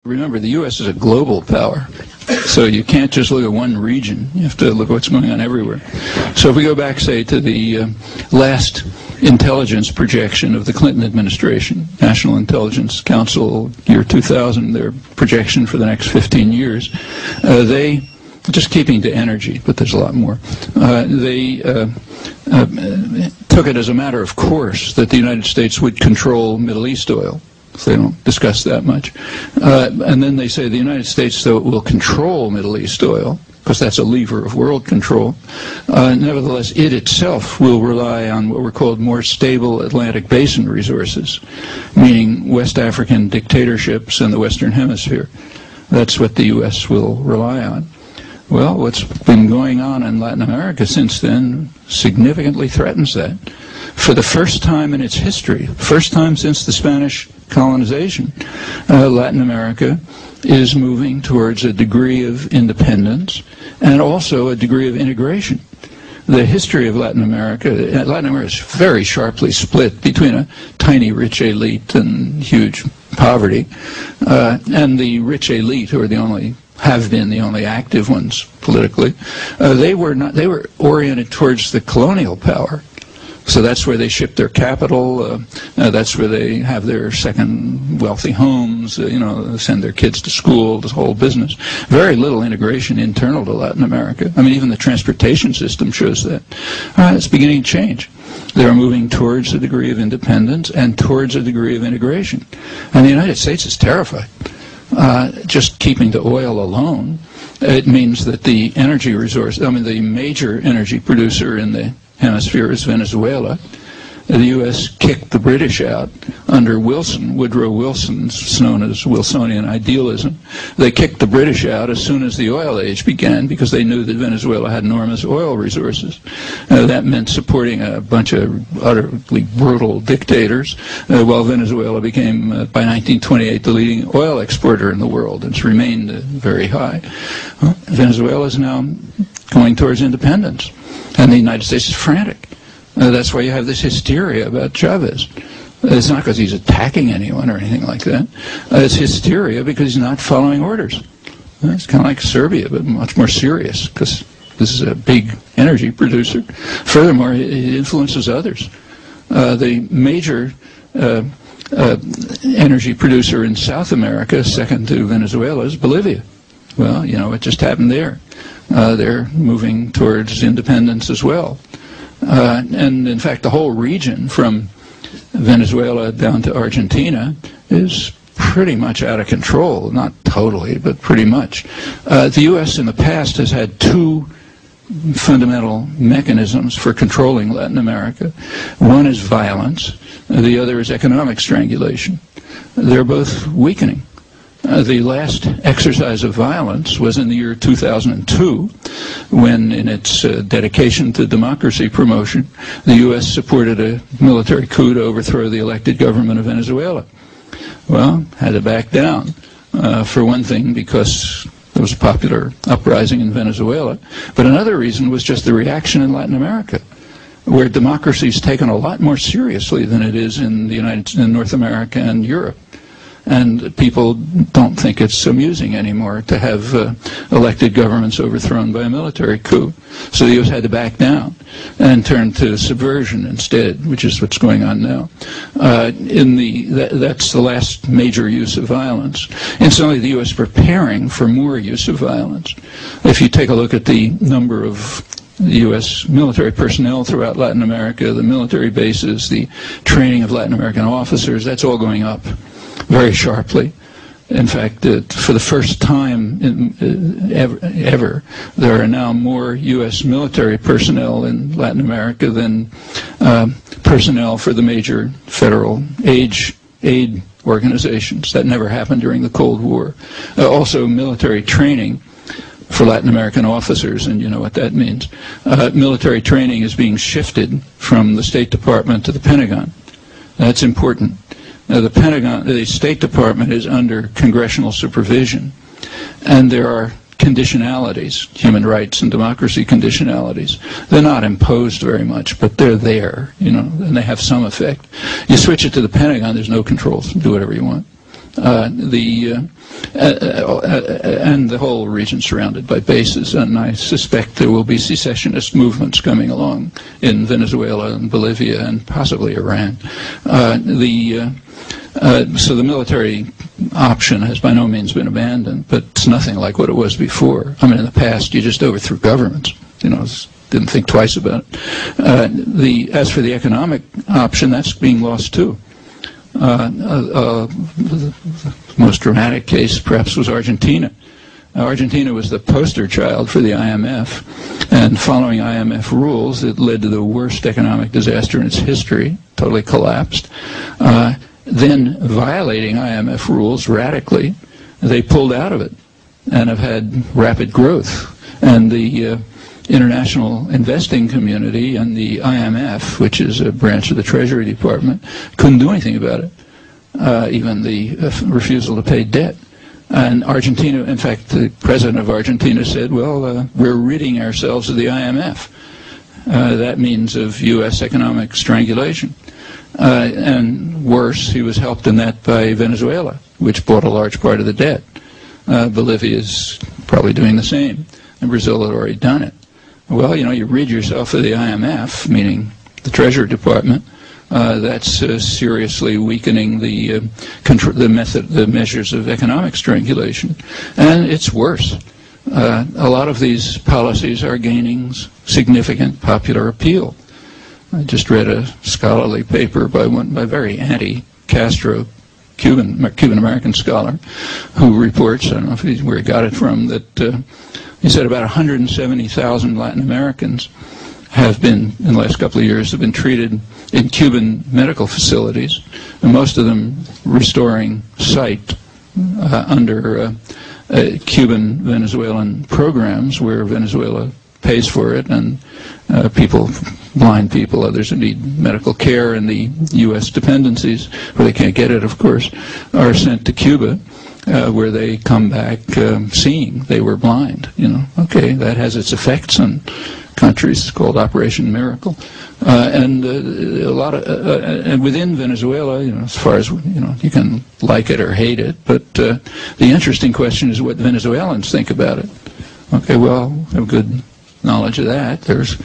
Remember, the U.S. is a global power, so you can't just look at one region. You have to look at what's going on everywhere. So if we go back, say, to the last intelligence projection of the Clinton administration, National Intelligence Council, year 2000, their projection for the next 15 years, they, just keeping to energy, but there's a lot more, they took it as a matter of course that the United States would control Middle East oil. So they don't discuss that much. And then they say the United States, though it will control Middle East oil, because that's a lever of world control, nevertheless, it itself will rely on what were called more stable Atlantic Basin resources, meaning West African dictatorships in the Western Hemisphere. That's what the U.S. will rely on. Well, what's been going on in Latin America since then significantly threatens that. For the first time in its history, first time since the Spanish colonization, Latin America is moving towards a degree of independence and also a degree of integration. The history of Latin America is very sharply split between a tiny rich elite and huge poverty, and the rich elite, who are have been the only active ones politically, they were oriented towards the colonial power. So that's where they ship their capital, that's where they have their second wealthy homes, send their kids to school, this whole business. Very little integration internal to Latin America. I mean, even the transportation system shows that. It's beginning to change. They're moving towards a degree of independence and towards a degree of integration. And the United States is terrified. Just keeping to oil alone, it means that the energy resource, the major energy producer in the hemisphere is Venezuela. The U.S. kicked the British out under Wilson, Woodrow Wilson, known as Wilsonian idealism. They kicked the British out as soon as the oil age began because they knew that Venezuela had enormous oil resources. That meant supporting a bunch of utterly brutal dictators, while Venezuela became, by 1928, the leading oil exporter in the world. It's remained very high. Well, Venezuela is now going towards independence, and the United States is frantic. That's why you have this hysteria about Chavez. It's not because he's attacking anyone or anything like that. It's hysteria because he's not following orders. It's kind of like Serbia, but much more serious, because this is a big energy producer. Furthermore, it influences others. The major energy producer in South America, second to Venezuela, is Bolivia. Well, what just happened there? They're moving towards independence as well. And in fact, the whole region from Venezuela down to Argentina is pretty much out of control. Not totally, but pretty much. The U.S. in the past has had two fundamental mechanisms for controlling Latin America. One is violence, the other is economic strangulation. They're both weakening. The last exercise of violence was in the year 2002, when in its dedication to democracy promotion, the U.S. supported a military coup to overthrow the elected government of Venezuela. Well, had to back down, for one thing, because there was a popular uprising in Venezuela, but another reason was just the reaction in Latin America, where democracy is taken a lot more seriously than it is in North America and Europe. And people don't think it's amusing anymore to have elected governments overthrown by a military coup. So the U.S. had to back down and turn to subversion instead, which is what's going on now. That's the last major use of violence. Incidentally, the U.S. is preparing for more use of violence. If you take a look at the number of the U.S. military personnel throughout Latin America, the military bases, the training of Latin American officers, that's all going up very sharply. In fact, for the first time ever, there are now more U.S. military personnel in Latin America than personnel for the major federal aid organizations. That never happened during the Cold War. Also, military training for Latin American officers, and you know what that means. Military training is being shifted from the State Department to the Pentagon. That's important. Now, the State Department is under congressional supervision, and there are conditionalities, human rights and democracy conditionalities. They're not imposed very much, but they're there, and they have some effect. You switch it to the Pentagon, there's no controls. Do whatever you want. and the whole region surrounded by bases, and I suspect there will be secessionist movements coming along in Venezuela and Bolivia and possibly Iran. So the military option has by no means been abandoned, but it's nothing like what it was before. I mean, in the past, you just overthrew governments, didn't think twice about it. As for the economic option, that's being lost too. The most dramatic case perhaps was Argentina. Argentina was the poster child for the IMF, and following IMF rules, it led to the worst economic disaster in its history, totally collapsed. Then, violating IMF rules radically, they pulled out of it and have had rapid growth. And the international investing community and the IMF, which is a branch of the Treasury Department, couldn't do anything about it, even the refusal to pay debt. And Argentina, in fact, the president of Argentina said, well, we're ridding ourselves of the IMF. That means of U.S. economic strangulation. And worse, he was helped in that by Venezuela, which bought a large part of the debt. Bolivia is probably doing the same, and Brazil had already done it. Well, you rid yourself of the IMF, meaning the Treasury Department. That's seriously weakening the measures of economic strangulation, and it's worse. A lot of these policies are gaining significant popular appeal. I just read a scholarly paper by a very anti-Castro Cuban-American scholar who reports, I don't know where he got it from, that he said about 170,000 Latin Americans have been, in the last couple of years, have been treated in Cuban medical facilities, and most of them restoring sight under Cuban-Venezuelan programs where Venezuela pays for it, and blind people, others who need medical care in the U.S. dependencies, where they can't get it, of course, are sent to Cuba, where they come back seeing they were blind. Okay, that has its effects on countries. It's called Operation Miracle, and a lot of and within Venezuela, as far as you can like it or hate it, but the interesting question is what Venezuelans think about it. Okay, well, I have good knowledge of that. There's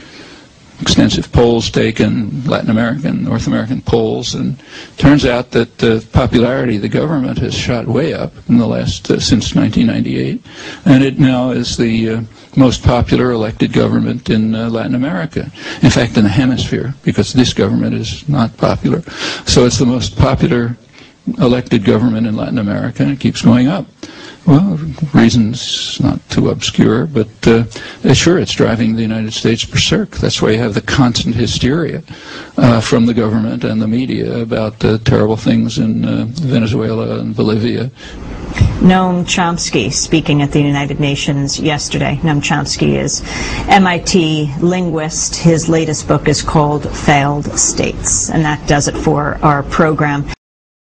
extensive polls taken, Latin American, North American polls, and turns out that the popularity of the government has shot way up in the last, since 1998, and it now is the most popular elected government in Latin America. In fact, in the hemisphere, because this government is not popular. So it's the most popular elected government in Latin America, and it keeps going up. Well, reasons not too obscure, but sure, it's driving the United States berserk. That's why you have the constant hysteria from the government and the media about terrible things in Venezuela and Bolivia. Noam Chomsky speaking at the United Nations yesterday. Noam Chomsky is MIT linguist. His latest book is called Failed States, and that does it for our program.